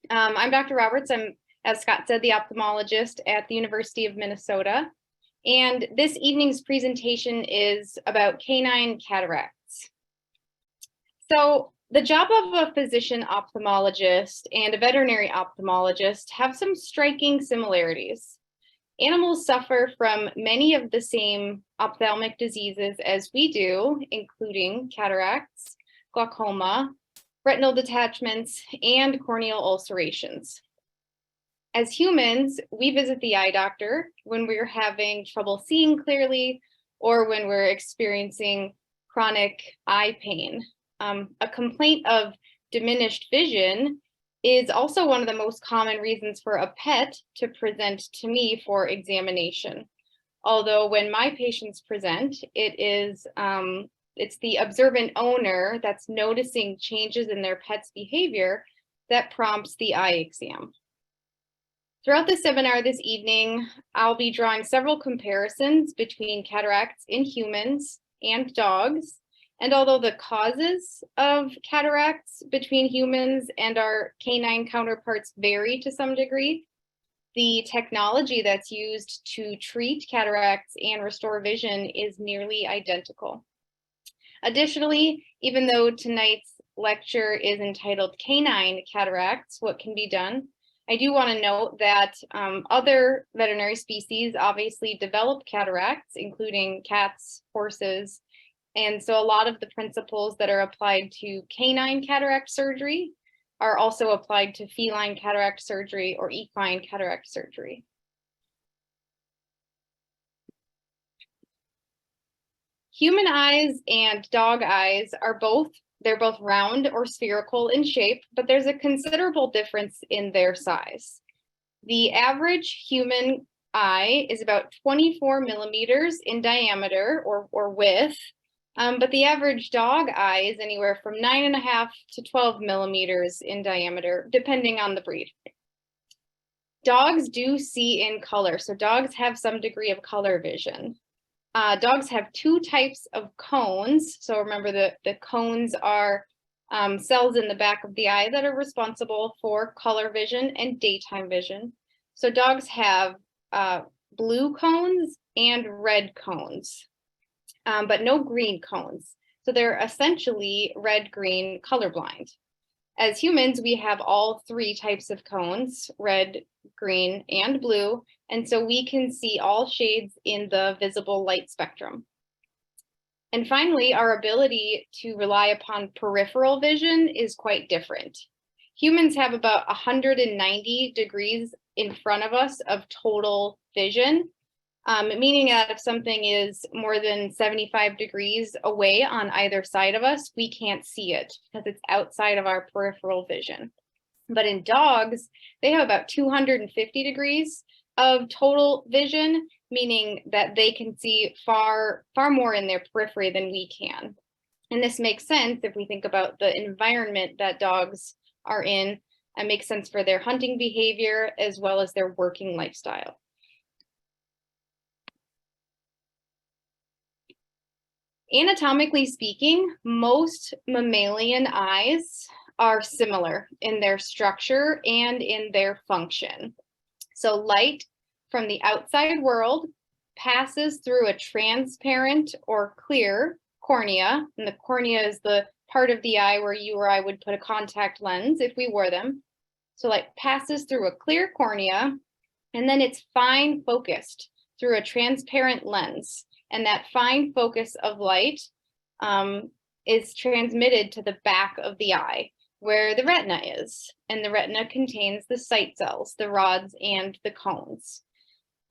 I'm Dr. Roberts. I'm, as Scott said, the ophthalmologist at the University of Minnesota. And this evening's presentation is about canine cataracts. So the job of a physician ophthalmologist and a veterinary ophthalmologist have some striking similarities. Animals suffer from many of the same ophthalmic diseases as we do, including cataracts, glaucoma, retinal detachments, and corneal ulcerations. As humans, we visit the eye doctor when we're having trouble seeing clearly or when we're experiencing chronic eye pain. A complaint of diminished vision is also one of the most common reasons for a pet to present to me for examination. Although when my patients present, it's the observant owner that's noticing changes in their pet's behavior that prompts the eye exam. Throughout the seminar this evening, I'll be drawing several comparisons between cataracts in humans and dogs. And although the causes of cataracts between humans and our canine counterparts vary to some degree, the technology that's used to treat cataracts and restore vision is nearly identical. Additionally, even though tonight's lecture is entitled Canine Cataracts, What Can Be Done? I do want to note that other veterinary species obviously develop cataracts, including cats, horses, and so a lot of the principles that are applied to canine cataract surgery are also applied to feline cataract surgery or equine cataract surgery. Human eyes and dog eyes are they're both round or spherical in shape, but there's a considerable difference in their size. The average human eye is about 24 millimeters in diameter or width, but the average dog eye is anywhere from 9.5 to 12 millimeters in diameter, depending on the breed. Dogs do see in color, so dogs have some degree of color vision. Dogs have two types of cones. So remember the cones are cells in the back of the eye that are responsible for color vision and daytime vision. So dogs have blue cones and red cones, but no green cones. So they're essentially red-green colorblind. As humans, we have all three types of cones, red, green, and blue, and so we can see all shades in the visible light spectrum. And finally, our ability to rely upon peripheral vision is quite different. Humans have about 190 degrees in front of us of total vision, meaning that if something is more than 75 degrees away on either side of us, we can't see it because it's outside of our peripheral vision. But in dogs, they have about 250 degrees of total vision, meaning that they can see far more in their periphery than we can. And this makes sense if we think about the environment that dogs are in. It makes sense for their hunting behavior as well as their working lifestyle. Anatomically speaking, most mammalian eyes are similar in their structure and in their function. So light from the outside world passes through a transparent or clear cornea, and the cornea is the part of the eye where you or I would put a contact lens if we wore them. So light passes through a clear cornea, and then it's fine focused through a transparent lens. And that fine focus of light is transmitted to the back of the eye, where the retina is. And the retina contains the sight cells, the rods, and the cones.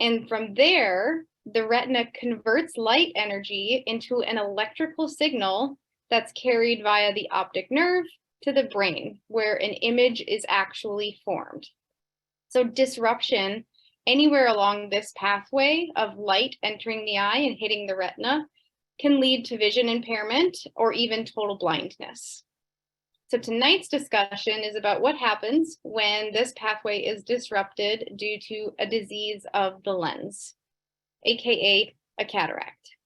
And from there, the retina converts light energy into an electrical signal that's carried via the optic nerve to the brain, where an image is actually formed. So disruption anywhere along this pathway of light entering the eye and hitting the retina can lead to vision impairment or even total blindness. So tonight's discussion is about what happens when this pathway is disrupted due to a disease of the lens, aka a cataract.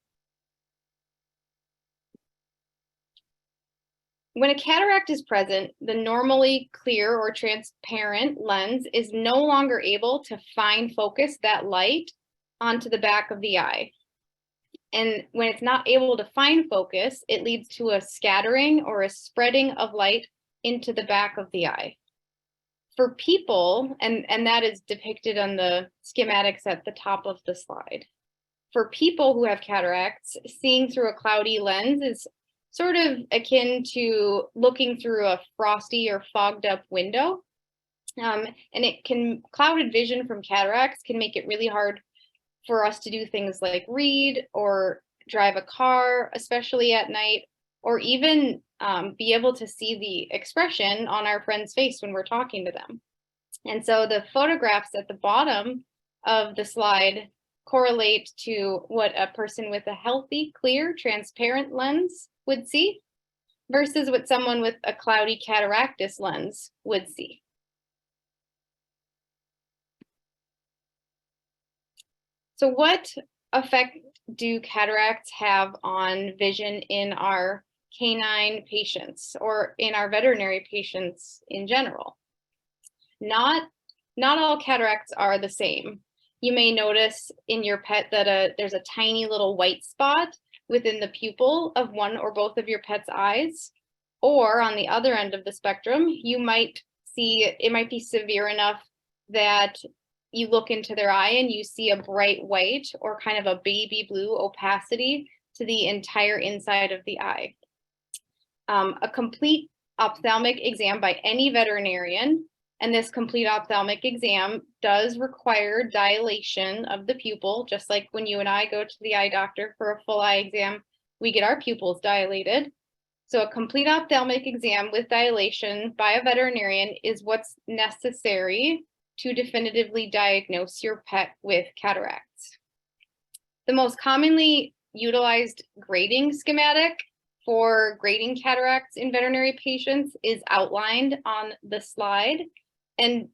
When a cataract is present, the normally clear or transparent lens is no longer able to fine focus that light onto the back of the eye. And when it's not able to fine focus, it leads to a scattering or a spreading of light into the back of the eye. For people, and that is depicted on the schematics at the top of the slide. For people who have cataracts, seeing through a cloudy lens is sort of akin to looking through a frosty or fogged up window. And clouded vision from cataracts can make it really hard for us to do things like read or drive a car, especially at night, or even be able to see the expression on our friend's face when we're talking to them. And so the photographs at the bottom of the slide correlate to what a person with a healthy, clear, transparent lens would see versus what someone with a cloudy cataractus lens would see. So what effect do cataracts have on vision in our canine patients or in our veterinary patients in general? Not all cataracts are the same. You may notice in your pet that there's a tiny little white spot within the pupil of one or both of your pet's eyes. Or on the other end of the spectrum, you might see it might be severe enough that you look into their eye and you see a bright white or kind of a baby blue opacity to the entire inside of the eye. A complete ophthalmic exam by any veterinarian, and this complete ophthalmic exam does require dilation of the pupil, just like when you and I go to the eye doctor for a full eye exam, we get our pupils dilated. So a complete ophthalmic exam with dilation by a veterinarian is what's necessary to definitively diagnose your pet with cataracts. The most commonly utilized grading schematic for grading cataracts in veterinary patients is outlined on the slide. And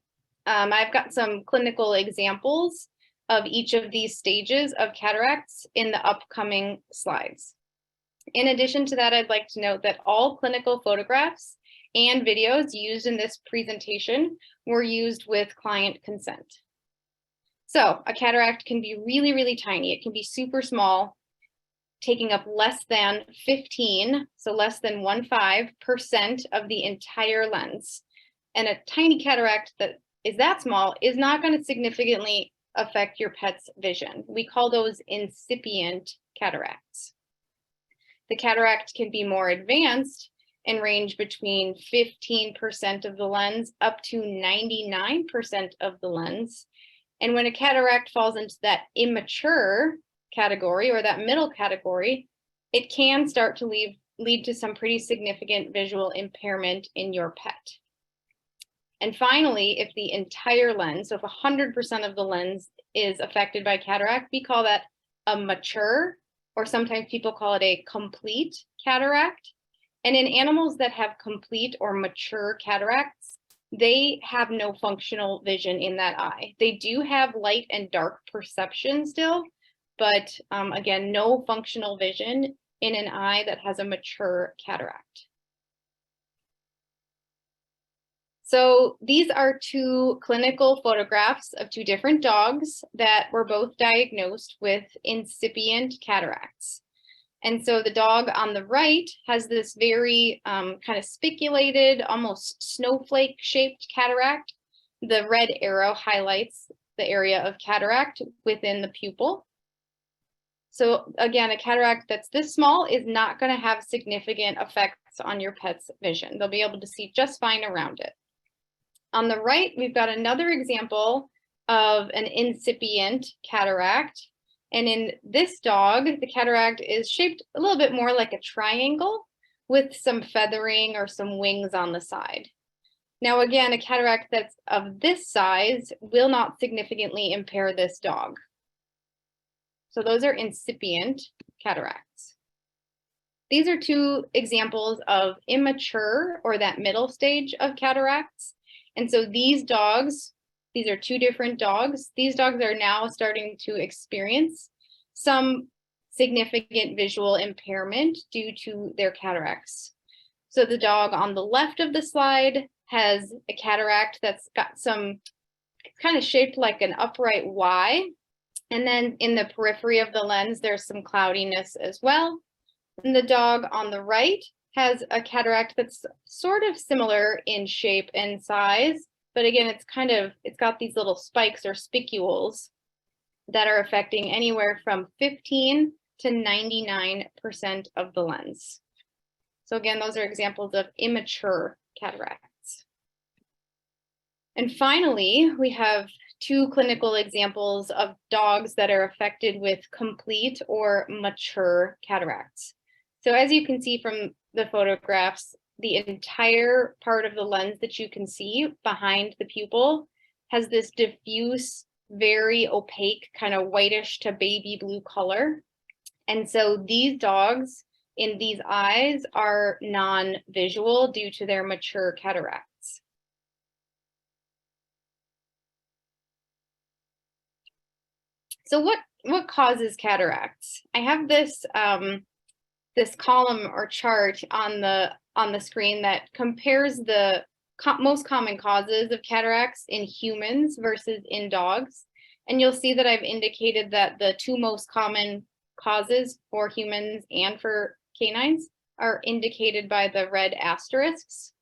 I've got some clinical examples of each of these stages of cataracts in the upcoming slides. In addition to that, I'd like to note that all clinical photographs and videos used in this presentation were used with client consent. So a cataract can be really, really tiny. It can be super small, taking up less than 15, so less than 1/5% of the entire lens. And a tiny cataract that is that small is not going to significantly affect your pet's vision. We call those incipient cataracts. The cataract can be more advanced and range between 15% of the lens up to 99% of the lens. And when a cataract falls into that immature category or that middle category, it can start to lead to some pretty significant visual impairment in your pet. And finally, if the entire lens, so if 100% of the lens is affected by cataract, we call that a mature, or sometimes people call it a complete cataract. And in animals that have complete or mature cataracts, they have no functional vision in that eye. They do have light and dark perception still, but again, no functional vision in an eye that has a mature cataract. So these are two clinical photographs of two different dogs that were both diagnosed with incipient cataracts. And so the dog on the right has this very kind of spiculated, almost snowflake shaped cataract. The red arrow highlights the area of cataract within the pupil. So again, a cataract that's this small is not going to have significant effects on your pet's vision. They'll be able to see just fine around it. On the right, we've got another example of an incipient cataract. And in this dog, the cataract is shaped a little bit more like a triangle with some feathering or some wings on the side. Now, again, a cataract that's of this size will not significantly impair this dog. So those are incipient cataracts. These are two examples of immature or that middle stage of cataracts. And so these dogs, these are two different dogs. These dogs are now starting to experience some significant visual impairment due to their cataracts. So the dog on the left of the slide has a cataract that's got some, it's kind of shaped like an upright Y. And then in the periphery of the lens, there's some cloudiness as well. And the dog on the right has a cataract that's sort of similar in shape and size, but again, it's got these little spikes or spicules that are affecting anywhere from 15 to 99% of the lens. So again, those are examples of immature cataracts. And finally, we have two clinical examples of dogs that are affected with complete or mature cataracts. So as you can see from the photographs, the entire part of the lens that you can see behind the pupil has this diffuse, very opaque, kind of whitish to baby blue color. And so these dogs in these eyes are non-visual due to their mature cataracts. So what causes cataracts? I have this this column or chart on the screen that compares the most common causes of cataracts in humans versus in dogs. And you'll see that I've indicated that the two most common causes for humans and for canines are indicated by the red asterisks.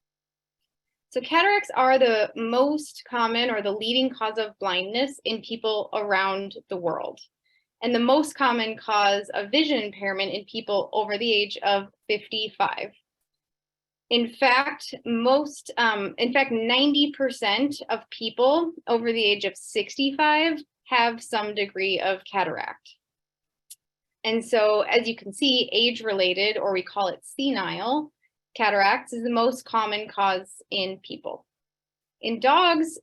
So cataracts are the most common or the leading cause of blindness in people around the world, and the most common cause of vision impairment in people over the age of 55. In fact, 90% of people over the age of 65 have some degree of cataract. And so, as you can see, age-related, or we call it senile, cataracts is the most common cause in people. In dogs,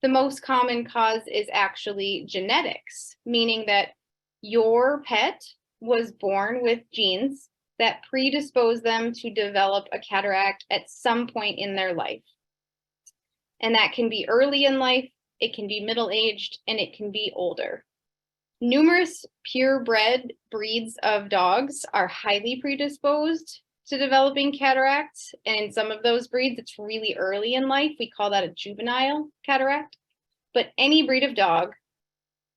the most common cause is actually genetics, meaning that your pet was born with genes that predispose them to develop a cataract at some point in their life. And that can be early in life, it can be middle-aged, and it can be older. Numerous purebred breeds of dogs are highly predisposed to developing cataracts. And in some of those breeds, it's really early in life. We call that a juvenile cataract. But any breed of dog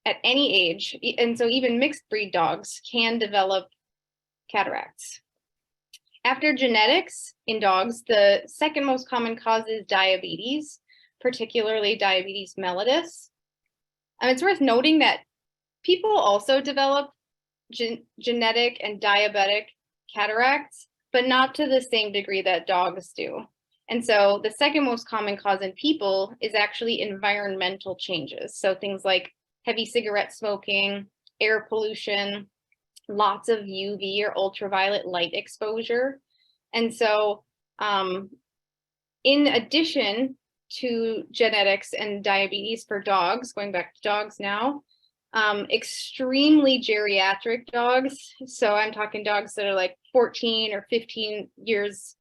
at any age, and so even mixed breed dogs, can develop cataracts. After genetics in dogs, the second most common cause is diabetes, particularly diabetes mellitus. It's worth noting that people also develop genetic and diabetic cataracts, but not to the same degree that dogs do. And so the second most common cause in people is actually environmental changes. So things like heavy cigarette smoking, air pollution, lots of UV or ultraviolet light exposure. And so in addition to genetics and diabetes for dogs, going back to dogs now, extremely geriatric dogs. So I'm talking dogs that are like 14 or 15 years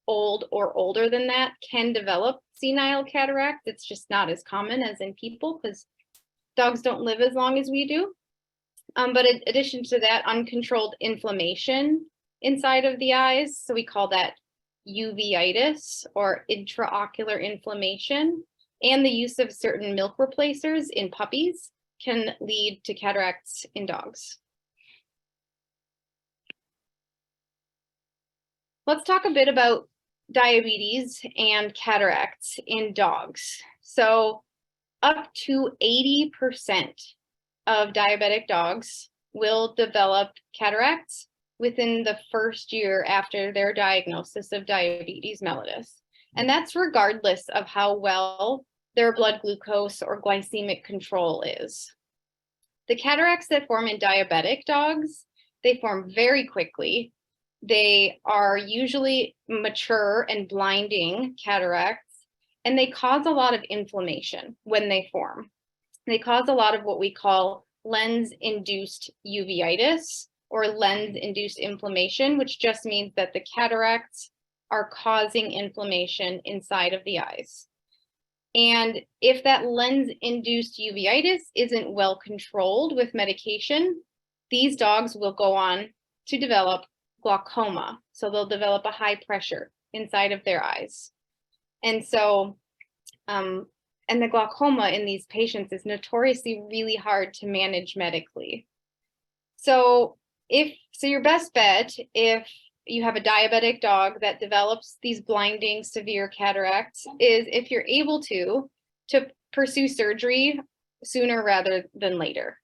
old or older than that can develop senile cataract. It's just not as common as in people because dogs don't live as long as we do. But in addition to that, uncontrolled inflammation inside of the eyes. So we call that uveitis or intraocular inflammation, and the use of certain milk replacers in puppies can lead to cataracts in dogs. Let's talk a bit about diabetes and cataracts in dogs. So up to 80% of diabetic dogs will develop cataracts within the first year after their diagnosis of diabetes mellitus. And that's regardless of how well their blood glucose or glycemic control is. The cataracts that form in diabetic dogs, they form very quickly. They are usually mature and blinding cataracts, and they cause a lot of inflammation when they form. They cause a lot of what we call lens-induced uveitis or lens-induced inflammation, which just means that the cataracts are causing inflammation inside of the eyes. And if that lens-induced uveitis isn't well controlled with medication, these dogs will go on to develop glaucoma. So they'll develop a high pressure inside of their eyes. And so, and the glaucoma in these patients is notoriously really hard to manage medically. So your best bet, if you have a diabetic dog that develops these blinding severe cataracts, is if you're able to pursue surgery sooner rather than later.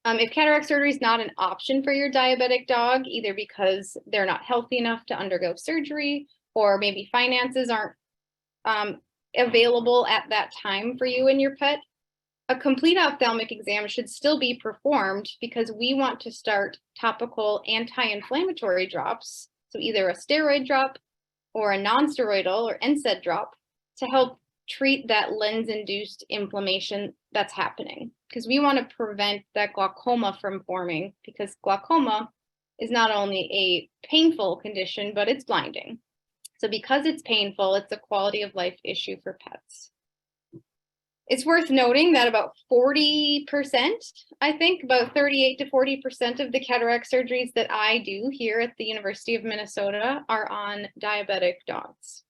If cataract surgery is not an option for your diabetic dog, either because they're not healthy enough to undergo surgery, or maybe finances aren't available at that time for you and your pet, a complete ophthalmic exam should still be performed, because we want to start topical anti-inflammatory drops, so either a steroid drop or a non-steroidal or NSAID drop, to help treat that lens-induced inflammation that's happening, because we want to prevent that glaucoma from forming, because glaucoma is not only a painful condition, but it's blinding. So because it's painful, it's a quality of life issue for pets. It's worth noting that about 40%, I think, about 38 to 40% of the cataract surgeries that I do here at the University of Minnesota are on diabetic dogs.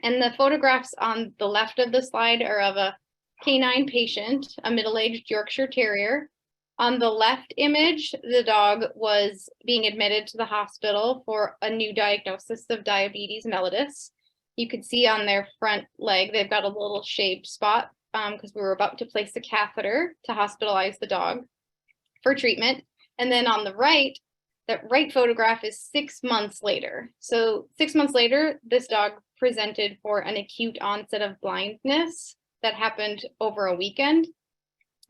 And the photographs on the left of the slide are of a canine patient, a middle-aged Yorkshire Terrier. On the left image, the dog was being admitted to the hospital for a new diagnosis of diabetes mellitus. You could see on their front leg, they've got a little shaved spot because we were about to place a catheter to hospitalize the dog for treatment. And then on the right, that right photograph is 6 months later. So 6 months later, this dog presented for an acute onset of blindness that happened over a weekend.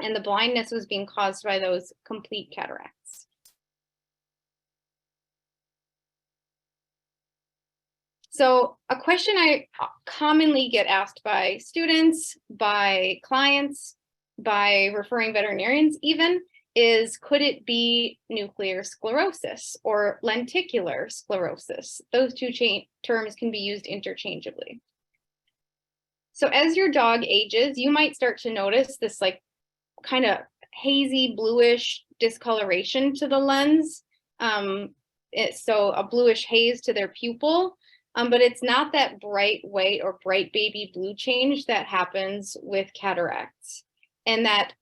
And the blindness was being caused by those complete cataracts. So a question I commonly get asked by students, by clients, by referring veterinarians even, is could it be nuclear sclerosis or lenticular sclerosis? Those two terms can be used interchangeably. So as your dog ages, you might start to notice this like kind of hazy bluish discoloration to the lens. So a bluish haze to their pupil, but it's not that bright white or bright baby blue change that happens with cataracts. And that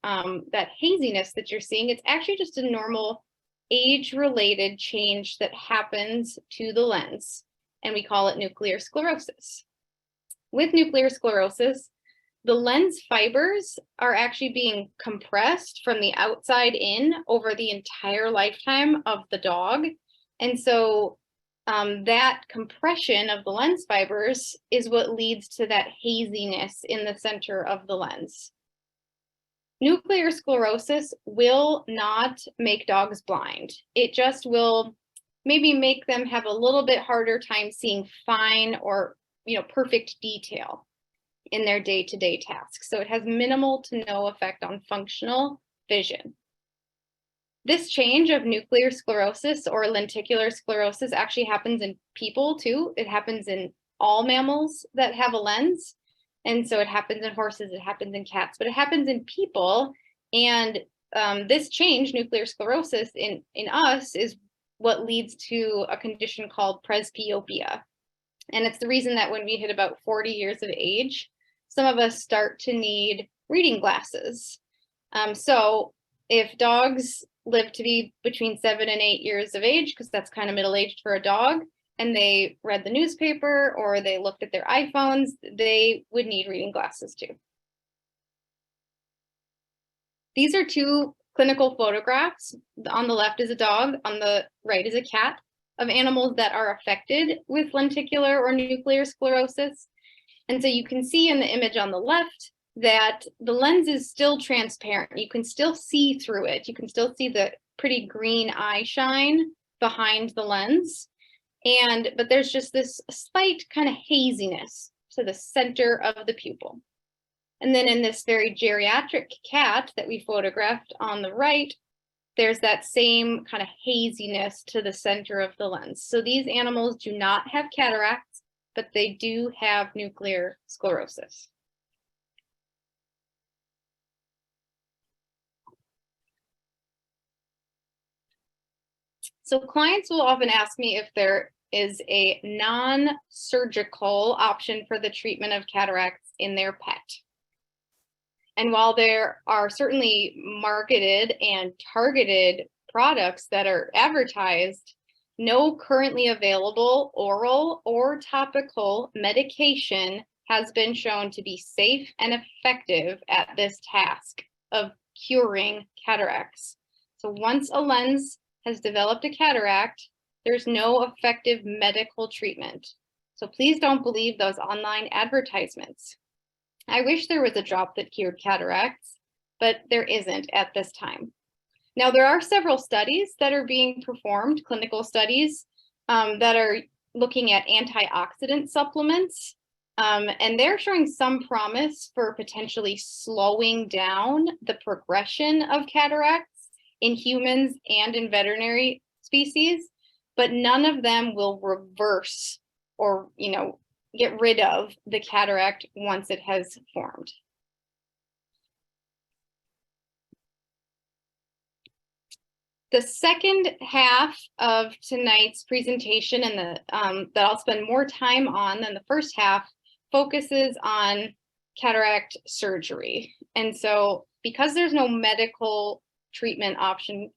haziness that you're seeing, it's actually just a normal age-related change that happens to the lens, and we call it nuclear sclerosis. With nuclear sclerosis, the lens fibers are actually being compressed from the outside in over the entire lifetime of the dog. And so that compression of the lens fibers is what leads to that haziness in the center of the lens. Nuclear sclerosis will not make dogs blind. It just will maybe make them have a little bit harder time seeing fine or perfect detail in their day-to-day tasks. So it has minimal to no effect on functional vision. This change of nuclear sclerosis or lenticular sclerosis actually happens in people too. It happens in all mammals that have a lens. And so it happens in horses, it happens in cats, but it happens in people. And this change, nuclear sclerosis in us, is what leads to a condition called presbyopia. And it's the reason that when we hit about 40 years of age, some of us start to need reading glasses. So if dogs live to be between 7 and 8 years of age, because that's kind of middle-aged for a dog, and they read the newspaper or they looked at their iPhones, they would need reading glasses too. These are two clinical photographs. On the left is a dog, on the right is a cat, of animals that are affected with lenticular or nuclear sclerosis. And so you can see in the image on the left that the lens is still transparent. You can still see through it. You can still see the pretty green eye shine behind the lens. But there's just this slight kind of haziness to the center of the pupil. And then in this very geriatric cat that we photographed on the right, there's that same kind of haziness to the center of the lens. So these animals do not have cataracts, but they do have nuclear sclerosis. So clients will often ask me if their is a non-surgical option for the treatment of cataracts in their pet. And while there are certainly marketed and targeted products that are advertised, no currently available oral or topical medication has been shown to be safe and effective at this task of curing cataracts. So once a lens has developed a cataract, there's no effective medical treatment. So please don't believe those online advertisements. I wish there was a drop that cured cataracts, but there isn't at this time. Now, there are several studies that are being performed, clinical studies, that are looking at antioxidant supplements, and they're showing some promise for potentially slowing down the progression of cataracts in humans and in veterinary species, but none of them will reverse or, get rid of the cataract once it has formed. The second half of tonight's presentation, and that I'll spend more time on than the first half, focuses on cataract surgery. And so because there's no medical treatment option,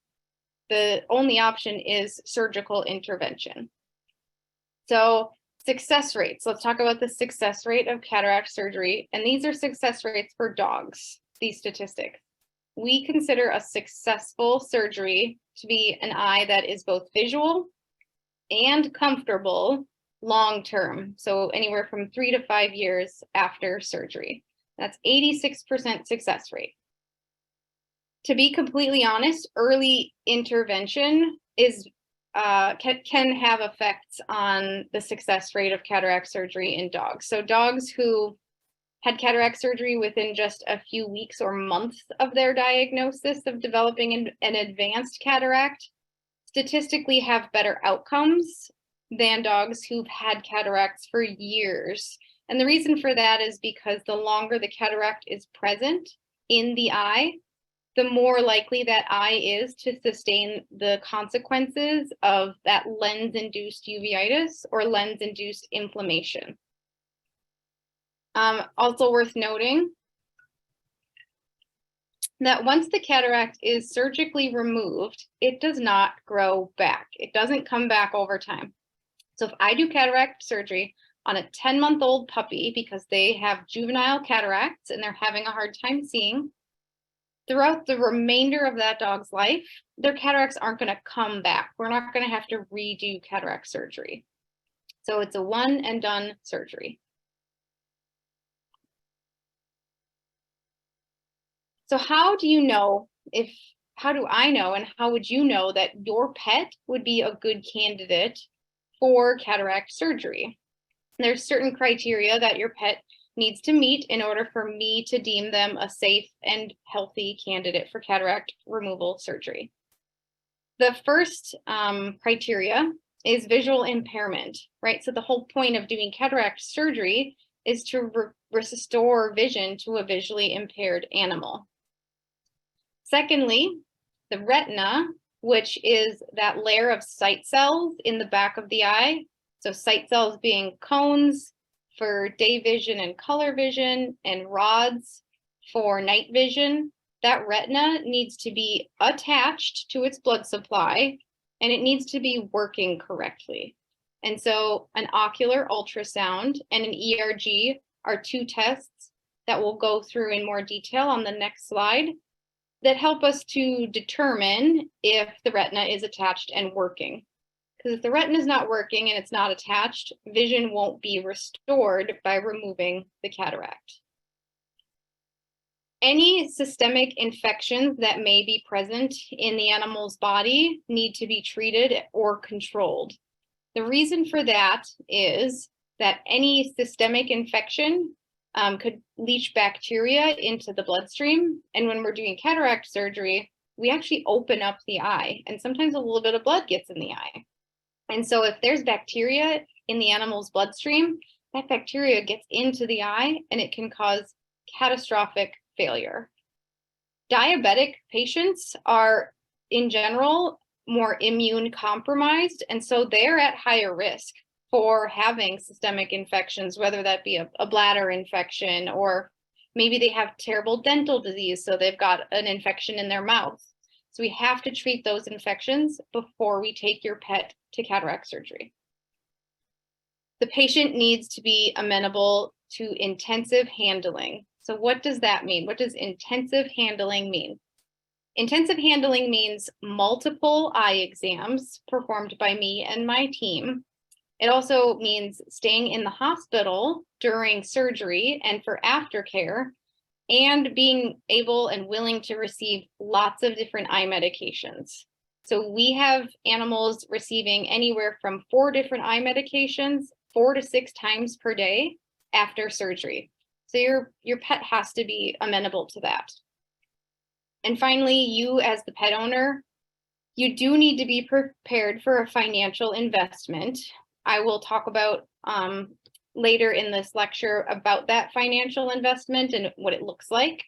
the only option is surgical intervention. So success rates, let's talk about the success rate of cataract surgery. And these are success rates for dogs, these statistics. We consider a successful surgery to be an eye that is both visual and comfortable long-term. So anywhere from 3 to 5 years after surgery. That's 86% success rate. To be completely honest, early intervention is can have effects on the success rate of cataract surgery in dogs. So dogs who had cataract surgery within just a few weeks or months of their diagnosis of developing an advanced cataract statistically have better outcomes than dogs who've had cataracts for years. And the reason for that is because the longer the cataract is present in the eye, the more likely that eye is to sustain the consequences of that lens-induced uveitis or lens-induced inflammation. Also worth noting that once the cataract is surgically removed, it does not grow back. It doesn't come back over time. So if I do cataract surgery on a 10-month-old puppy because they have juvenile cataracts and they're having a hard time seeing, throughout the remainder of that dog's life, their cataracts aren't going to come back. We're not going to have to redo cataract surgery. So it's a one and done surgery. So how do I know and how would you know that your pet would be a good candidate for cataract surgery? There's certain criteria that your pet needs to meet in order for me to deem them a safe and healthy candidate for cataract removal surgery. The first criteria is visual impairment, right? So the whole point of doing cataract surgery is to restore vision to a visually impaired animal. Secondly, the retina, which is that layer of sight cells in the back of the eye. So sight cells being cones for day vision and color vision, and rods for night vision. That retina needs to be attached to its blood supply, and it needs to be working correctly. And so an ocular ultrasound and an ERG are two tests that we'll go through in more detail on the next slide that help us to determine if the retina is attached and working. Because if the retina is not working and it's not attached, vision won't be restored by removing the cataract. Any systemic infections that may be present in the animal's body need to be treated or controlled. The reason for that is that any systemic infection could leach bacteria into the bloodstream. And when we're doing cataract surgery, we actually open up the eye, and sometimes a little bit of blood gets in the eye. And so if there's bacteria in the animal's bloodstream, that bacteria gets into the eye and it can cause catastrophic failure. Diabetic patients are, in general, more immune compromised, and so they're at higher risk for having systemic infections, whether that be a bladder infection, or maybe they have terrible dental disease, so they've got an infection in their mouth. So we have to treat those infections before we take your pet to cataract surgery. The patient needs to be amenable to intensive handling. So what does that mean? What does intensive handling mean? Intensive handling means multiple eye exams performed by me and my team. It also means staying in the hospital during surgery and for aftercare, and being able and willing to receive lots of different eye medications. So we have animals receiving anywhere from 4 different eye medications 4 to 6 times per day after surgery. So your pet has to be amenable to that. And finally, you as the pet owner, you do need to be prepared for a financial investment. I will talk about later in this lecture about that financial investment and what it looks like.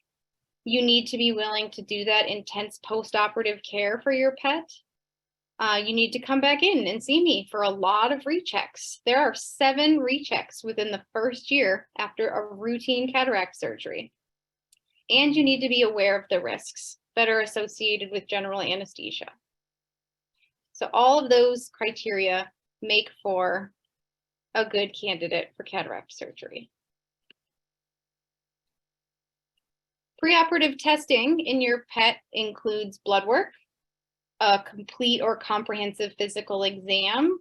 You need to be willing to do that intense post-operative care for your pet. You need to come back in and see me for a lot of rechecks. There are 7 rechecks within the first year after a routine cataract surgery. And you need to be aware of the risks that are associated with general anesthesia. So all of those criteria make for a good candidate for cataract surgery. Preoperative testing in your pet includes blood work, a complete or comprehensive physical exam,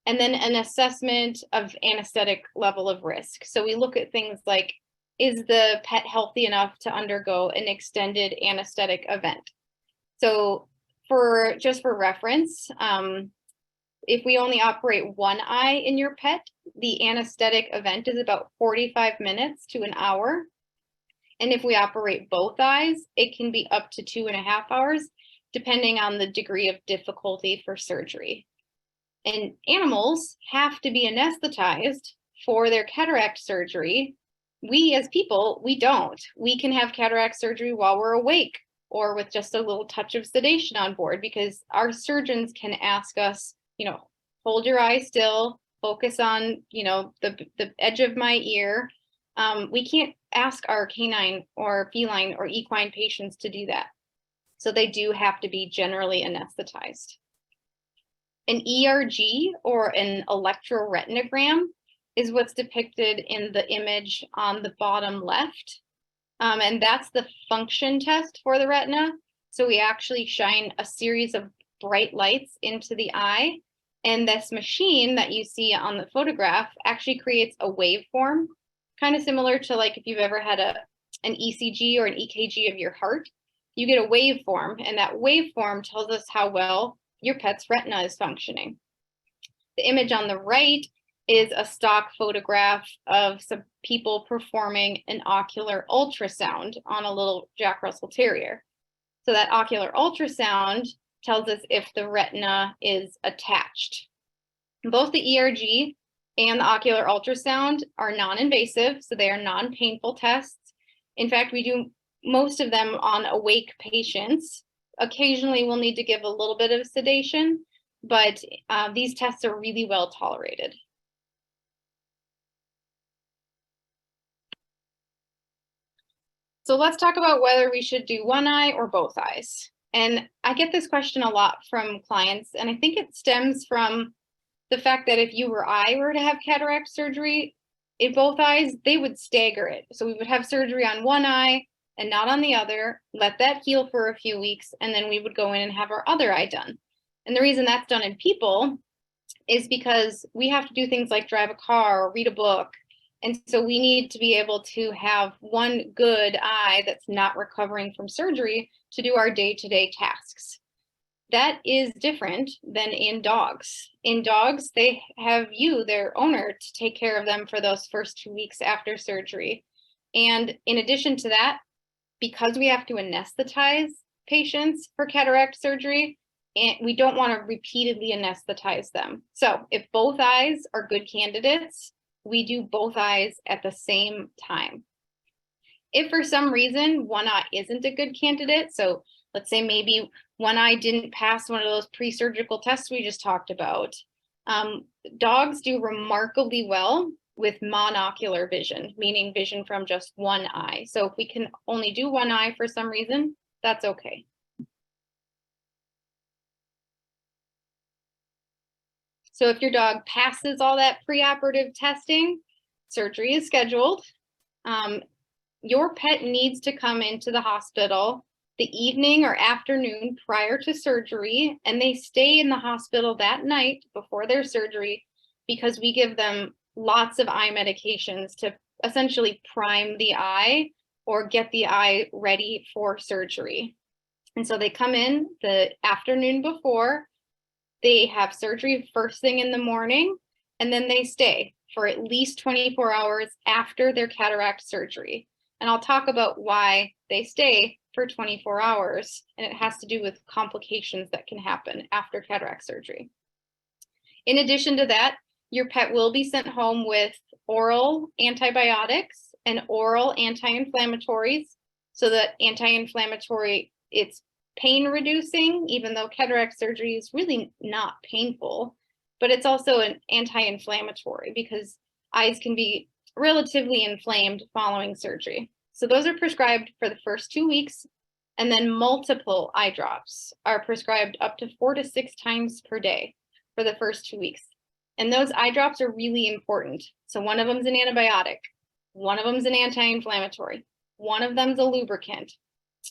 and then an assessment of anesthetic level of risk. So we look at things like, is the pet healthy enough to undergo an extended anesthetic event? So just for reference, if we only operate one eye in your pet, the anesthetic event is about 45 minutes to an hour. And if we operate both eyes, it can be up to 2.5 hours, depending on the degree of difficulty for surgery. And animals have to be anesthetized for their cataract surgery. We as people, we don't. We can have cataract surgery while we're awake or with just a little touch of sedation on board, because our surgeons can ask us, hold your eye still, focus on, the edge of my ear. We can't ask our canine or feline or equine patients to do that. So they do have to be generally anesthetized. An ERG, or an electroretinogram, is what's depicted in the image on the bottom left. And that's the function test for the retina. So we actually shine a series of bright lights into the eye. And this machine that you see on the photograph actually creates a waveform, kind of similar to like if you've ever had an ECG or an EKG of your heart. You get a waveform, and that waveform tells us how well your pet's retina is functioning. The image on the right is a stock photograph of some people performing an ocular ultrasound on a little Jack Russell Terrier. So that ocular ultrasound tells us if the retina is attached. Both the ERG and the ocular ultrasound are non-invasive, so they are non-painful tests. In fact, we do most of them on awake patients. Occasionally, we'll need to give a little bit of sedation, but these tests are really well tolerated. So let's talk about whether we should do one eye or both eyes. And I get this question a lot from clients, and I think it stems from the fact that if you or I were to have cataract surgery in both eyes, they would stagger it. So we would have surgery on one eye and not on the other, let that heal for a few weeks, and then we would go in and have our other eye done. And the reason that's done in people is because we have to do things like drive a car or read a book. And so we need to be able to have one good eye that's not recovering from surgery to do our day-to-day tasks. That is different than in dogs. In dogs, they have you, their owner, to take care of them for those first 2 weeks after surgery. And in addition to that, because we have to anesthetize patients for cataract surgery, and we don't want to repeatedly anesthetize them. So if both eyes are good candidates, we do both eyes at the same time. If for some reason one eye isn't a good candidate, so let's say maybe One eye didn't pass one of those pre-surgical tests we just talked about. Dogs do remarkably well with monocular vision, meaning vision from just one eye. So if we can only do one eye for some reason, that's okay. So if your dog passes all that preoperative testing, surgery is scheduled. Your pet needs to come into the hospital the evening or afternoon prior to surgery, and they stay in the hospital that night before their surgery because we give them lots of eye medications to essentially prime the eye or get the eye ready for surgery. And so they come in the afternoon before, they have surgery first thing in the morning, and then they stay for at least 24 hours after their cataract surgery. And I'll talk about why they stay for 24 hours, and it has to do with complications that can happen after cataract surgery. In addition to that, your pet will be sent home with oral antibiotics and oral anti-inflammatories. So that anti-inflammatory, it's pain reducing, even though cataract surgery is really not painful, but it's also an anti-inflammatory because eyes can be relatively inflamed following surgery. So those are prescribed for the first 2 weeks, and then multiple eye drops are prescribed up to 4 to 6 times per day for the first 2 weeks. And those eye drops are really important. So one of them is an antibiotic, one of them is an anti-inflammatory, one of them is a lubricant,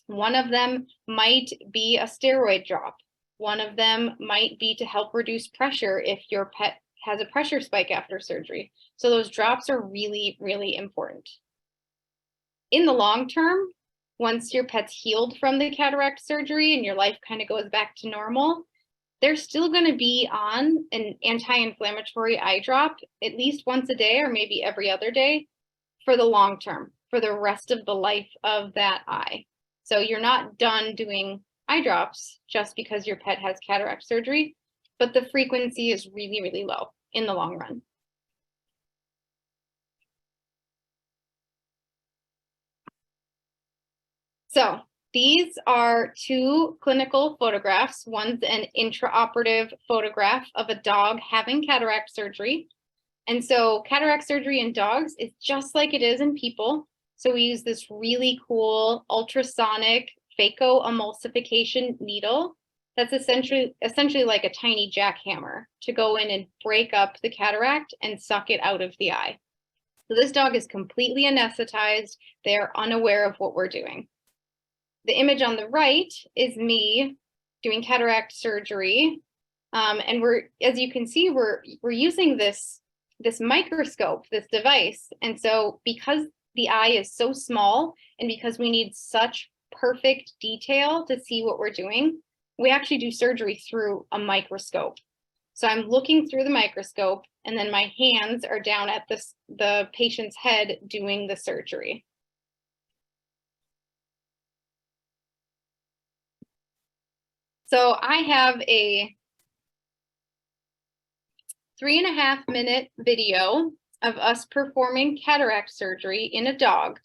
one of them might be a steroid drop, one of them might be to help reduce pressure if your pet has a pressure spike after surgery. So those drops are really, really important. In the long term, once your pet's healed from the cataract surgery and your life kind of goes back to normal, they're still going to be on an anti-inflammatory eye drop at least once a day or maybe every other day for the long term, for the rest of the life of that eye. So you're not done doing eye drops just because your pet has cataract surgery, but the frequency is really, really low in the long run. So these are 2 clinical photographs. One's an intraoperative photograph of a dog having cataract surgery. And so cataract surgery in dogs is just like it is in people. So we use this really cool ultrasonic phacoemulsification needle that's essentially like a tiny jackhammer to go in and break up the cataract and suck it out of the eye. So this dog is completely anesthetized. They're unaware of what we're doing. The image on the right is me doing cataract surgery. And we're, as you can see, we're using this microscope, this device. And so because the eye is so small and because we need such perfect detail to see what we're doing, we actually do surgery through a microscope. So I'm looking through the microscope and then my hands are down at the patient's head doing the surgery. So I have a 3.5-minute video of us performing cataract surgery in a dog.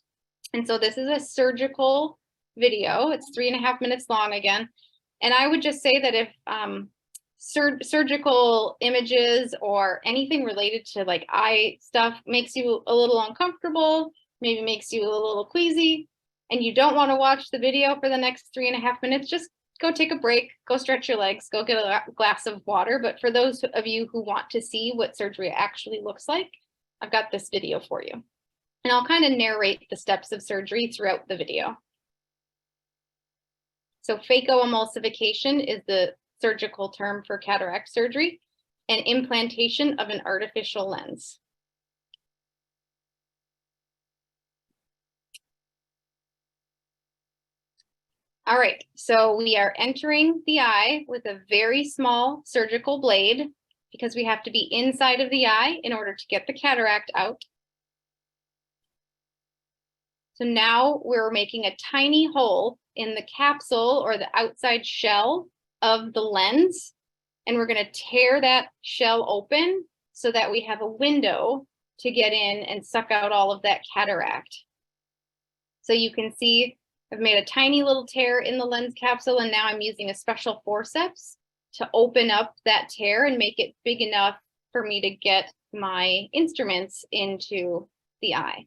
And so this is a surgical video. It's 3.5 minutes long again. And I would just say that if surgical images or anything related to like eye stuff makes you a little uncomfortable, maybe makes you a little queasy, and you don't want to watch the video for the next 3.5 minutes, just go take a break, go stretch your legs, go get a glass of water. But for those of you who want to see what surgery actually looks like, I've got this video for you. And I'll kind of narrate the steps of surgery throughout the video. So phacoemulsification is the surgical term for cataract surgery, and implantation of an artificial lens. All right, so we are entering the eye with a very small surgical blade because we have to be inside of the eye in order to get the cataract out. So now we're making a tiny hole in the capsule or the outside shell of the lens, and we're going to tear that shell open so that we have a window to get in and suck out all of that cataract. So you can see I've made a tiny little tear in the lens capsule, and now I'm using a special forceps to open up that tear and make it big enough for me to get my instruments into the eye.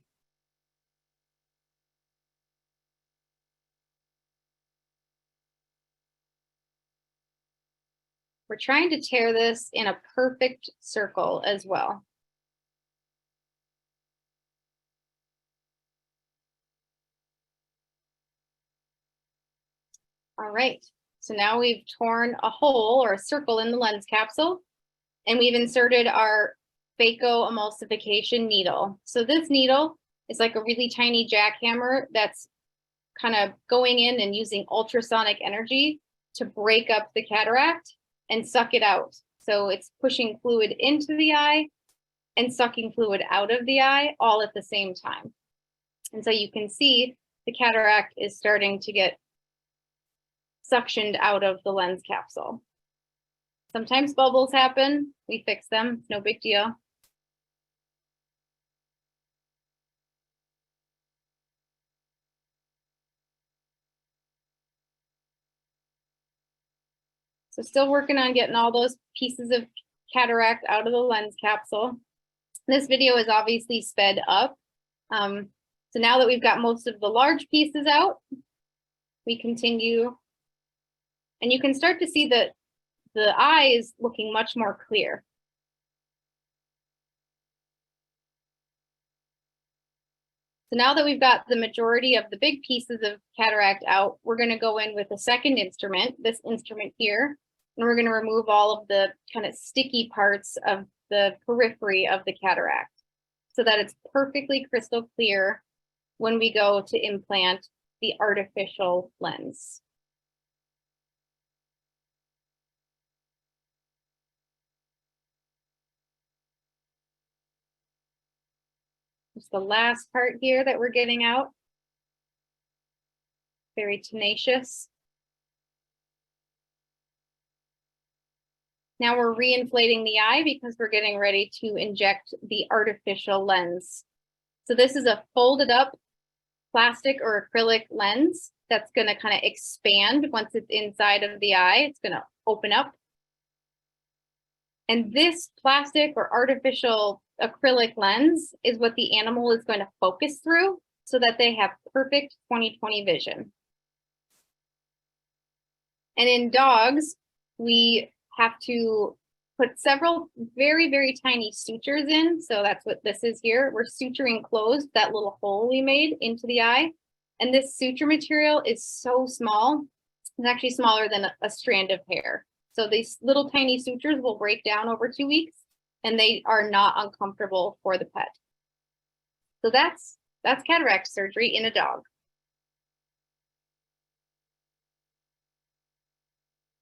We're trying to tear this in a perfect circle as well. All right, so now we've torn a hole or a circle in the lens capsule, and we've inserted our phaco emulsification needle. So this needle is like a really tiny jackhammer that's kind of going in and using ultrasonic energy to break up the cataract and suck it out. So it's pushing fluid into the eye and sucking fluid out of the eye all at the same time. And so you can see the cataract is starting to get suctioned out of the lens capsule. Sometimes bubbles happen, we fix them, it's no big deal. So still working on getting all those pieces of cataract out of the lens capsule. This video is obviously sped up. So now that we've got most of the large pieces out, we continue, and you can start to see that the eye is looking much more clear. So now that we've got the majority of the big pieces of cataract out, we're going to go in with a second instrument, this instrument here, and we're going to remove all of the kind of sticky parts of the periphery of the cataract so that it's perfectly crystal clear when we go to implant the artificial lens. It's the last part here that we're getting out. Very tenacious. Now we're reinflating the eye because we're getting ready to inject the artificial lens. So this is a folded up plastic or acrylic lens that's going to kind of expand once it's inside of the eye. It's going to open up. And this plastic or artificial acrylic lens is what the animal is going to focus through so that they have perfect 20/20 vision. And in dogs, we have to put several very, very tiny sutures in. So that's what this is here. We're suturing closed that little hole we made into the eye. And this suture material is so small. It's actually smaller than a strand of hair. So these little tiny sutures will break down over 2 weeks, and they are not uncomfortable for the pet. So that's cataract surgery in a dog.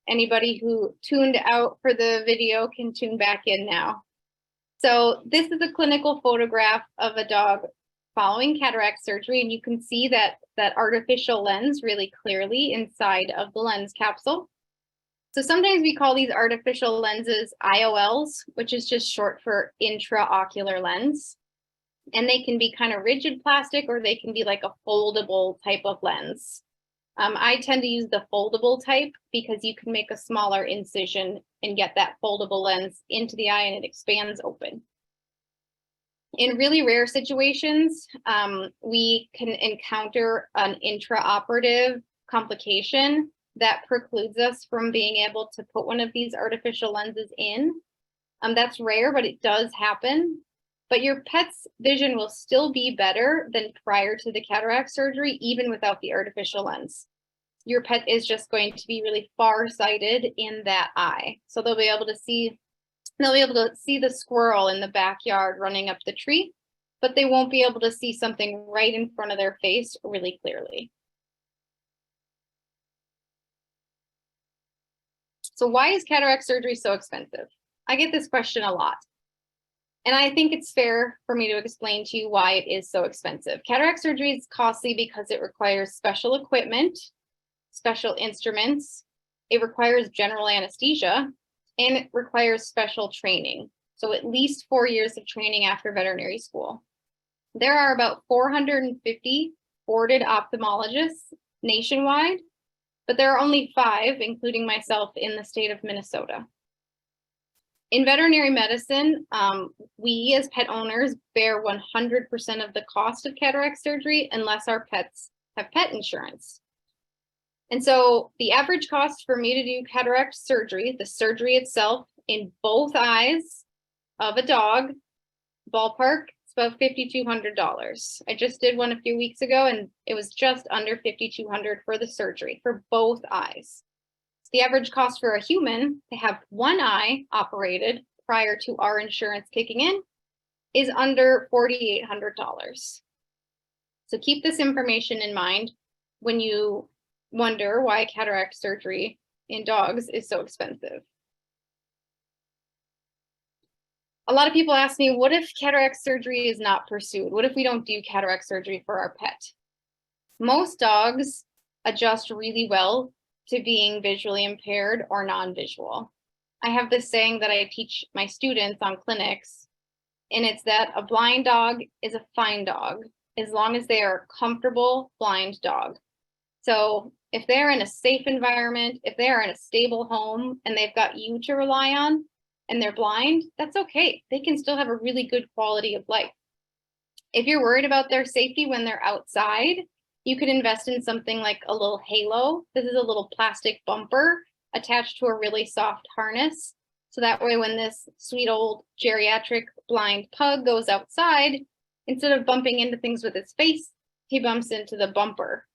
Anybody who tuned out for the video can tune back in now. So this is a clinical photograph of a dog following cataract surgery, and you can see that artificial lens really clearly inside of the lens capsule. So sometimes we call these artificial lenses IOLs, which is just short for intraocular lens. And they can be kind of rigid plastic, or they can be like a foldable type of lens. I tend to use the foldable type because you can make a smaller incision and get that foldable lens into the eye and it expands open. In really rare situations, we can encounter an intraoperative complication that precludes us from being able to put one of these artificial lenses in. That's rare, but it does happen. But your pet's vision will still be better than prior to the cataract surgery, even without the artificial lens. Your pet is just going to be really far-sighted in that eye. So they'll be able to see the squirrel in the backyard running up the tree, but they won't be able to see something right in front of their face really clearly. So why is cataract surgery so expensive? I get this question a lot. And I think it's fair for me to explain to you why it is so expensive. Cataract surgery is costly because it requires special equipment, special instruments, it requires general anesthesia, and it requires special training. So at least 4 years of training after veterinary school. There are about 450 boarded ophthalmologists nationwide, but there are only 5, including myself, in the state of Minnesota. In veterinary medicine, we as pet owners bear 100% of the cost of cataract surgery unless our pets have pet insurance. And so the average cost for me to do cataract surgery, the surgery itself in both eyes of a dog, ballpark, it's about $5,200. I just did one a few weeks ago and it was just under $5,200 for the surgery for both eyes. The average cost for a human to have one eye operated prior to our insurance kicking in is under $4,800. So keep this information in mind when you wonder why cataract surgery in dogs is so expensive. A lot of people ask me, what if cataract surgery is not pursued? What if we don't do cataract surgery for our pet? Most dogs adjust really well to being visually impaired or non-visual. I have this saying that I teach my students on clinics, and it's that a blind dog is a fine dog as long as they are a comfortable blind dog. So if they're in a safe environment, if they're in a stable home and they've got you to rely on and they're blind, that's okay. They can still have a really good quality of life. If you're worried about their safety when they're outside, you could invest in something like a little halo. This is a little plastic bumper attached to a really soft harness. So that way, when this sweet old geriatric blind pug goes outside, instead of bumping into things with his face, he bumps into the bumper.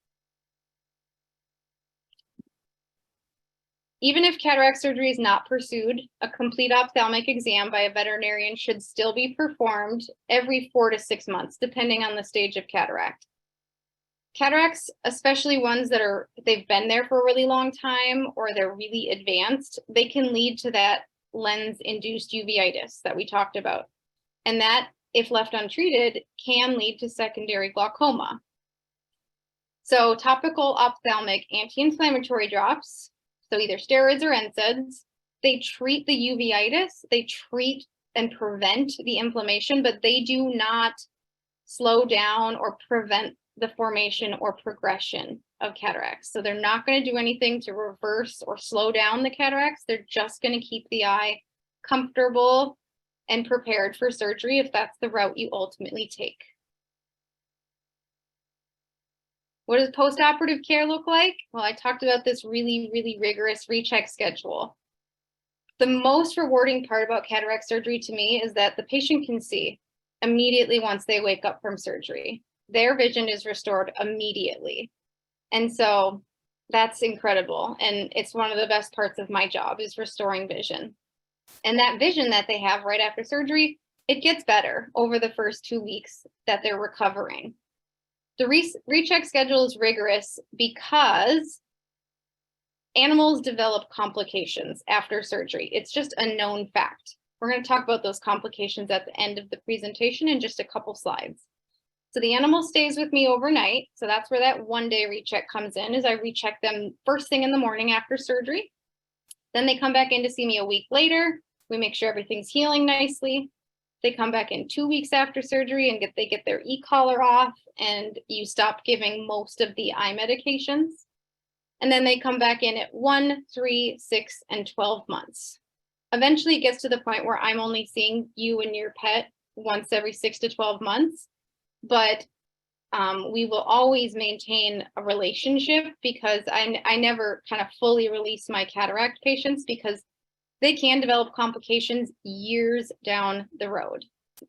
Even if cataract surgery is not pursued, a complete ophthalmic exam by a veterinarian should still be performed every 4 to 6 months, depending on the stage of cataract. Cataracts, especially ones that they've been there for a really long time or they're really advanced, they can lead to that lens-induced uveitis that we talked about. And that, if left untreated, can lead to secondary glaucoma. So topical ophthalmic anti-inflammatory drops, so either steroids or NSAIDs, they treat the uveitis, they treat and prevent the inflammation, but they do not slow down or prevent the formation or progression of cataracts. So they're not going to do anything to reverse or slow down the cataracts. They're just going to keep the eye comfortable and prepared for surgery if that's the route you ultimately take. What does post-operative care look like? Well, I talked about this really, really rigorous recheck schedule. The most rewarding part about cataract surgery to me is that the patient can see immediately once they wake up from surgery. Their vision is restored immediately. And so that's incredible. And it's one of the best parts of my job is restoring vision. And that vision that they have right after surgery, it gets better over the first 2 weeks that they're recovering. The recheck schedule is rigorous because animals develop complications after surgery. It's just a known fact. We're going to talk about those complications at the end of the presentation in just a couple slides. So the animal stays with me overnight. So that's where that 1-day recheck comes in, is I recheck them first thing in the morning after surgery. Then they come back in to see me a week later. We make sure everything's healing nicely. They come back in 2 weeks after surgery and they get their e-collar off, and you stop giving most of the eye medications. And then they come back in at 1, 3, 6, and 12 months. Eventually it gets to the point where I'm only seeing you and your pet once every 6 to 12 months. But we will always maintain a relationship because I never kind of fully release my cataract patients because they can develop complications years down the road.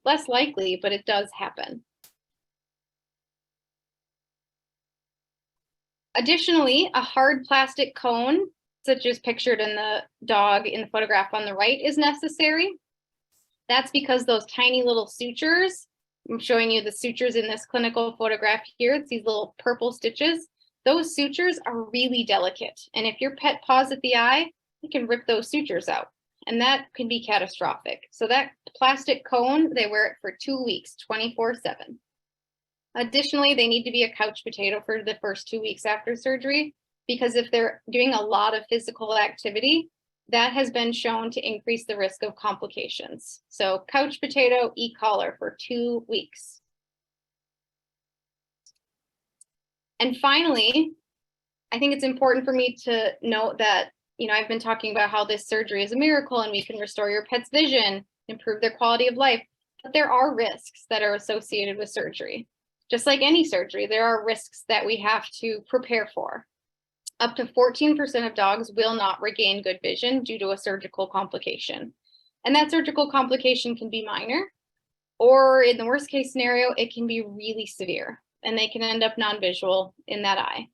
Less likely, but it does happen. Additionally, a hard plastic cone, such as pictured in the dog in the photograph on the right, is necessary. That's because those tiny little sutures, I'm showing you the sutures in this clinical photograph here. It's these little purple stitches. Those sutures are really delicate. And if your pet paws at the eye, you can rip those sutures out. And that can be catastrophic. So that plastic cone, they wear it for 2 weeks, 24/7. Additionally, they need to be a couch potato for the first 2 weeks after surgery, because if they're doing a lot of physical activity, that has been shown to increase the risk of complications. So couch potato, e-collar for 2 weeks. And finally, I think it's important for me to note that, I've been talking about how this surgery is a miracle and we can restore your pet's vision, improve their quality of life, but there are risks that are associated with surgery. Just like any surgery, there are risks that we have to prepare for. Up to 14% of dogs will not regain good vision due to a surgical complication. And that surgical complication can be minor, or in the worst case scenario, it can be really severe and they can end up non-visual in that eye.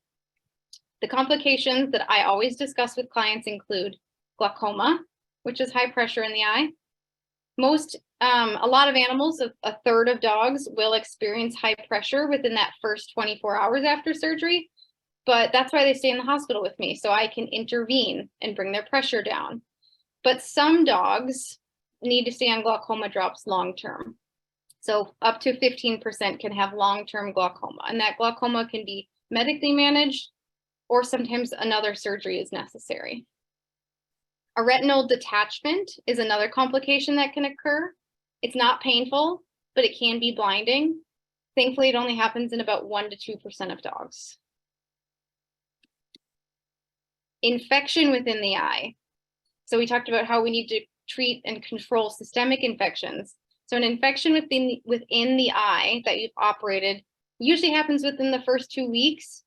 The complications that I always discuss with clients include glaucoma, which is high pressure in the eye. A lot of animals, a third of dogs will experience high pressure within that first 24 hours after surgery, but that's why they stay in the hospital with me, so I can intervene and bring their pressure down. But some dogs need to stay on glaucoma drops long-term. So up to 15% can have long-term glaucoma, and that glaucoma can be medically managed, or sometimes another surgery is necessary. A retinal detachment is another complication that can occur. It's not painful, but it can be blinding. Thankfully, it only happens in about 1 to 2% of dogs. Infection within the eye. So we talked about how we need to treat and control systemic infections. So an infection within the eye that you've operated usually happens within the first 2 weeks,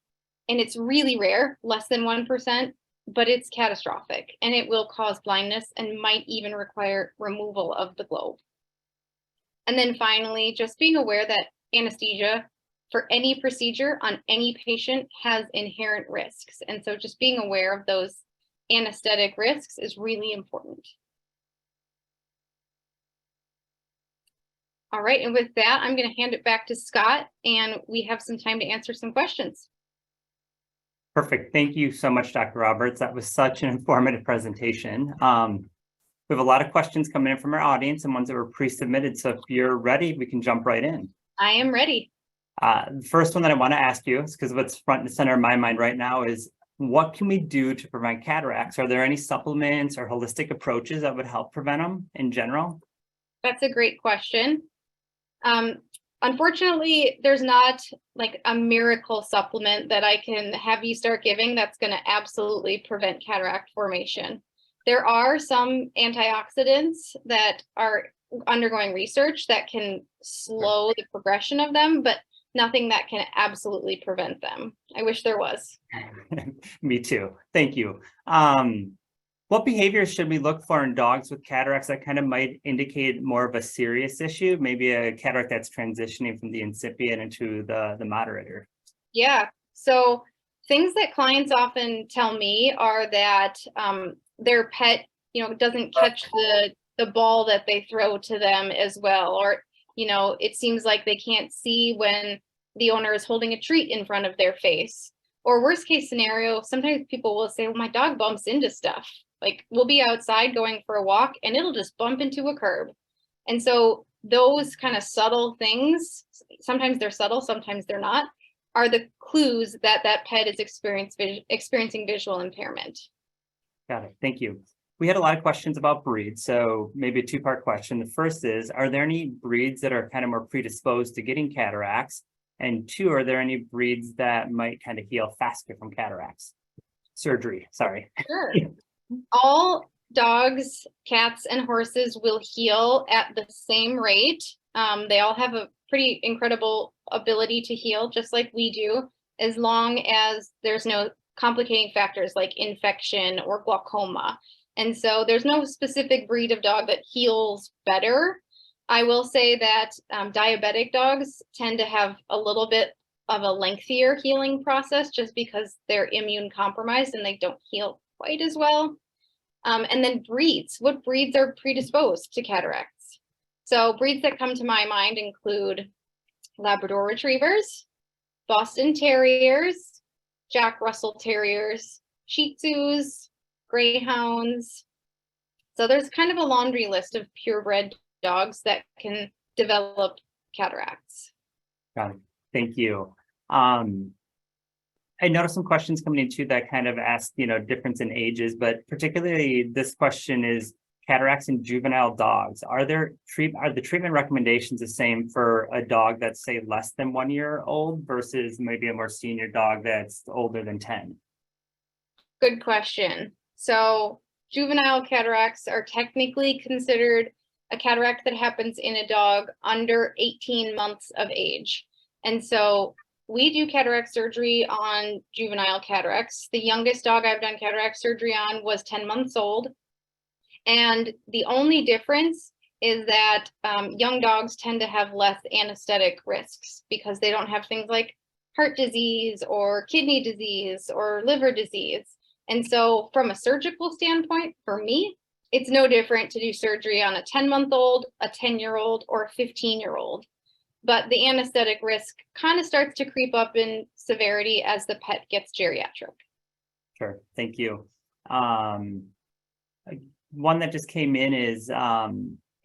and it's really rare, less than 1%, but it's catastrophic, and it will cause blindness and might even require removal of the globe. And then finally, just being aware that anesthesia for any procedure on any patient has inherent risks. And so just being aware of those anesthetic risks is really important. All right, and with that, I'm going to hand it back to Scott, and we have some time to answer some questions. Perfect. Thank you so much, Dr. Roberts. That was such an informative presentation. We have a lot of questions coming in from our audience and ones that were pre-submitted. So if you're ready, we can jump right in. I am ready. The first one that I want to ask you is because what's front and center in my mind right now is what can we do to prevent cataracts? Are there any supplements or holistic approaches that would help prevent them in general? That's a great question. Unfortunately, there's not like a miracle supplement that I can have you start giving that's going to absolutely prevent cataract formation. There are some antioxidants that are undergoing research that can slow the progression of them, but nothing that can absolutely prevent them. I wish there was. Me too. Thank you. What behaviors should we look for in dogs with cataracts that kind of might indicate more of a serious issue, maybe a cataract that's transitioning from the incipient into the moderator? Yeah, so things that clients often tell me are that their pet, doesn't catch the ball that they throw to them as well, or, it seems like they can't see when the owner is holding a treat in front of their face. Or worst case scenario, sometimes people will say, well, my dog bumps into stuff. Like we'll be outside going for a walk and it'll just bump into a curb. And so those kind of subtle things, sometimes they're subtle, sometimes they're not, are the clues that that pet is experiencing visual impairment. Got it. Thank you. We had a lot of questions about breeds, so maybe a two-part question. The first is, are there any breeds that are kind of more predisposed to getting cataracts? And two, are there any breeds that might kind of heal faster from cataracts? Surgery, sorry. Sure. All dogs, cats, and horses will heal at the same rate. They all have a pretty incredible ability to heal, just like we do, as long as there's no complicating factors like infection or glaucoma. And so there's no specific breed of dog that heals better. I will say that diabetic dogs tend to have a little bit of a lengthier healing process just because they're immune compromised and they don't heal quite as well. And then breeds. What breeds are predisposed to cataracts? So breeds that come to my mind include Labrador Retrievers, Boston Terriers, Jack Russell Terriers, Shih Tzus, Greyhounds. So there's kind of a laundry list of purebred dogs that can develop cataracts. Got it. Thank you. I noticed some questions coming in too that kind of ask, difference in ages, but particularly this question is cataracts in juvenile dogs. Are the treatment recommendations the same for a dog that's say less than 1 year old versus maybe a more senior dog that's older than 10? Good question. So juvenile cataracts are technically considered a cataract that happens in a dog under 18 months of age. And so we do cataract surgery on juvenile cataracts. The youngest dog I've done cataract surgery on was 10 months old. And the only difference is that young dogs tend to have less anesthetic risks because they don't have things like heart disease or kidney disease or liver disease. And so from a surgical standpoint, for me, it's no different to do surgery on a 10-month-old, a 10-year-old, or a 15-year-old. But the anesthetic risk kind of starts to creep up in severity as the pet gets geriatric. Sure, thank you. One that just came in is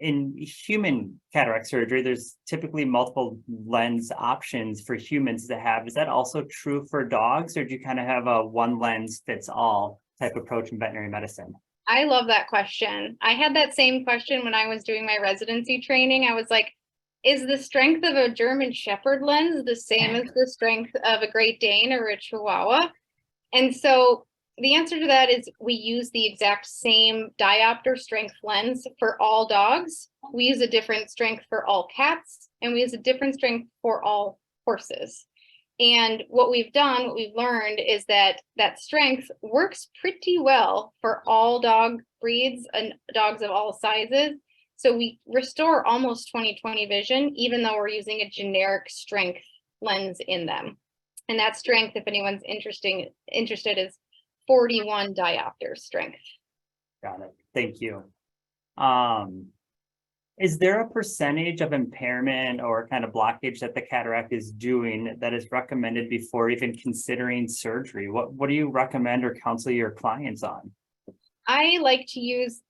in human cataract surgery, there's typically multiple lens options for humans to have. Is that also true for dogs, or do you kind of have a one lens fits all type approach in veterinary medicine? I love that question. I had that same question when I was doing my residency training. I was like, is the strength of a German Shepherd lens the same as the strength of a Great Dane or a Chihuahua? And so the answer to that is we use the exact same diopter strength lens for all dogs. We use a different strength for all cats, and we use a different strength for all horses. And what we've done, what we've learned is that that strength works pretty well for all dog breeds and dogs of all sizes. So we restore almost 20/20 vision, even though we're using a generic strength lens in them. And that strength, if anyone's interested, is 41 diopter strength. Got it. Thank you. Is there a percentage of impairment or kind of blockage that the cataract is doing that is recommended before even considering surgery? What do you recommend or counsel your clients on? I like to use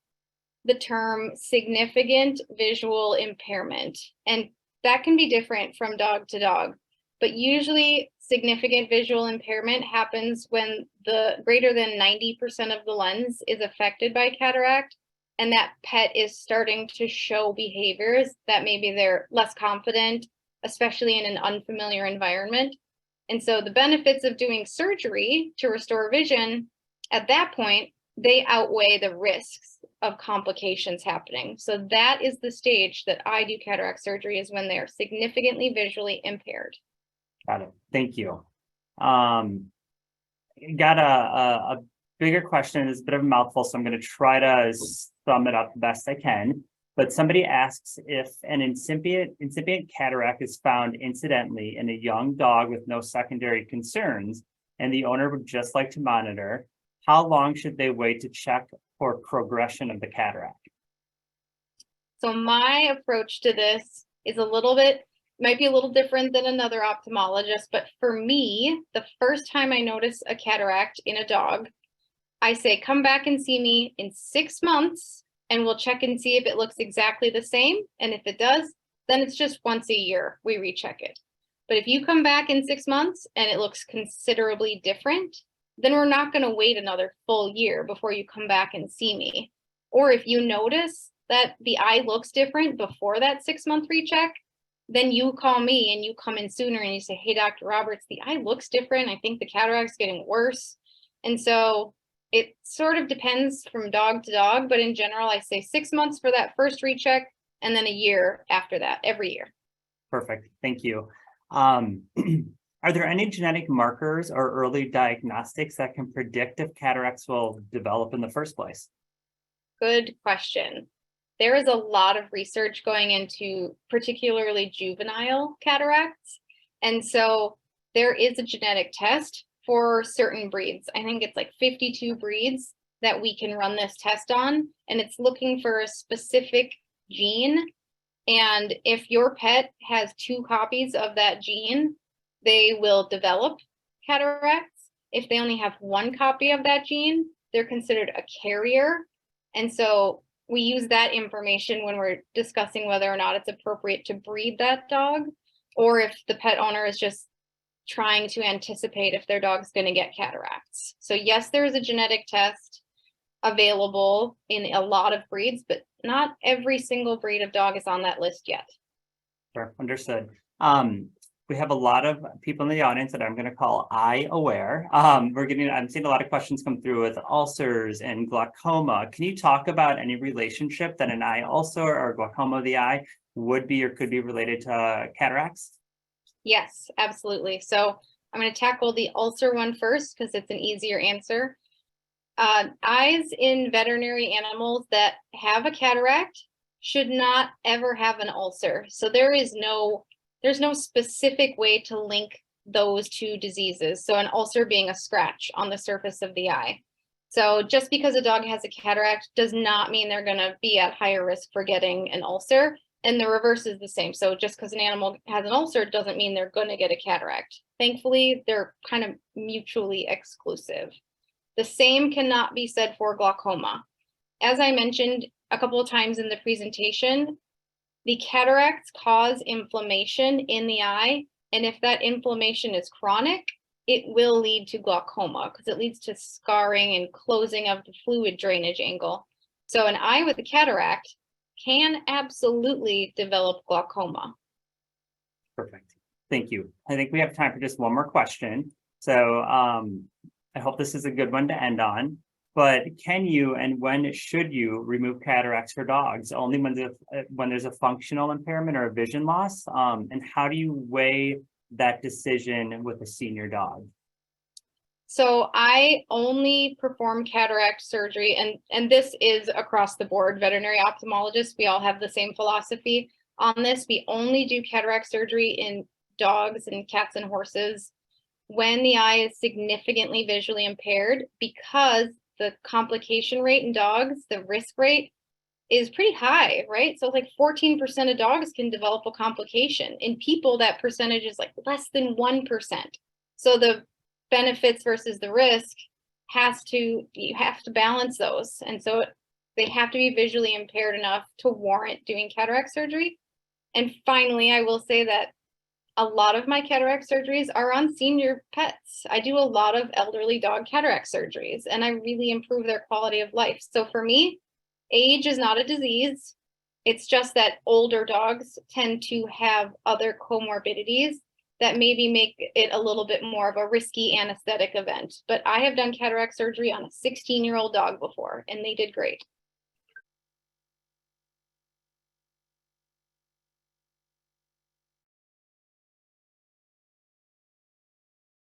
the term significant visual impairment, and that can be different from dog to dog. But usually significant visual impairment happens when the greater than 90% of the lens is affected by cataract, and that pet is starting to show behaviors that maybe they're less confident, especially in an unfamiliar environment. And so the benefits of doing surgery to restore vision, at that point, they outweigh the risks of complications happening. So that is the stage that I do cataract surgery, is when they are significantly visually impaired. Got it. Thank you. Got a bigger question. It's a bit of a mouthful, so I'm going to try to sum it up the best I can. But somebody asks, if an incipient cataract is found incidentally in a young dog with no secondary concerns, and the owner would just like to monitor, how long should they wait to check for progression of the cataract? So my approach to this is might be a little different than another ophthalmologist, but for me, the first time I notice a cataract in a dog, I say, come back and see me in 6 months, and we'll check and see if it looks exactly the same. And if it does, then it's just once a year we recheck it. But if you come back in 6 months and it looks considerably different, then we're not going to wait another full year before you come back and see me. Or if you notice that the eye looks different before that 6-month recheck, then you call me and you come in sooner and you say, hey, Dr. Roberts, the eye looks different. I think the cataract's getting worse. And so it sort of depends from dog to dog, but in general, I say 6 months for that first recheck and then a year after that, every year. Perfect. Thank you. Are there any genetic markers or early diagnostics that can predict if cataracts will develop in the first place? Good question. There is a lot of research going into particularly juvenile cataracts. And so there is a genetic test for certain breeds. I think it's like 52 breeds that we can run this test on, and it's looking for a specific gene. And if your pet has 2 copies of that gene, they will develop cataracts. If they only have 1 copy of that gene, they're considered a carrier. And so we use that information when we're discussing whether or not it's appropriate to breed that dog, or if the pet owner is just trying to anticipate if their dog's going to get cataracts. So yes, there is a genetic test available in a lot of breeds, but not every single breed of dog is on that list yet. Sure, understood. we have a lot of people in the audience that I'm going to call eye aware. I'm seeing a lot of questions come through with ulcers and glaucoma. Can you talk about any relationship that an eye ulcer or glaucoma of the eye would be or could be related to cataracts? Yes, absolutely. So I'm going to tackle the ulcer one first because it's an easier answer. Eyes in veterinary animals that have a cataract should not ever have an ulcer. So there's no specific way to link those two diseases. So an ulcer being a scratch on the surface of the eye. So just because a dog has a cataract does not mean they're going to be at higher risk for getting an ulcer. And the reverse is the same. So just because an animal has an ulcer doesn't mean they're going to get a cataract. Thankfully, they're kind of mutually exclusive. The same cannot be said for glaucoma. As I mentioned a couple of times in the presentation, the cataracts cause inflammation in the eye. And if that inflammation is chronic, it will lead to glaucoma because it leads to scarring and closing of the fluid drainage angle. So an eye with a cataract can absolutely develop glaucoma. Perfect. Thank you. I think we have time for just one more question. So I hope this is a good one to end on. But can you and when should you remove cataracts for dogs? Only when there's a functional impairment or a vision loss? And how do you weigh that decision with a senior dog? So I only perform cataract surgery, and this is across the board. Veterinary ophthalmologists, we all have the same philosophy on this. We only do cataract surgery in dogs and cats and horses when the eye is significantly visually impaired, because the complication rate in dogs, the risk rate, is pretty high, right? So like 14% of dogs can develop a complication. In people, that percentage is like less than 1%. So the benefits versus the risk you have to balance those. And so they have to be visually impaired enough to warrant doing cataract surgery. And finally, I will say that a lot of my cataract surgeries are on senior pets. I do a lot of elderly dog cataract surgeries, and I really improve their quality of life. So for me, age is not a disease. It's just that older dogs tend to have other comorbidities that maybe make it a little bit more of a risky anesthetic event. But I have done cataract surgery on a 16-year-old dog before, and they did great.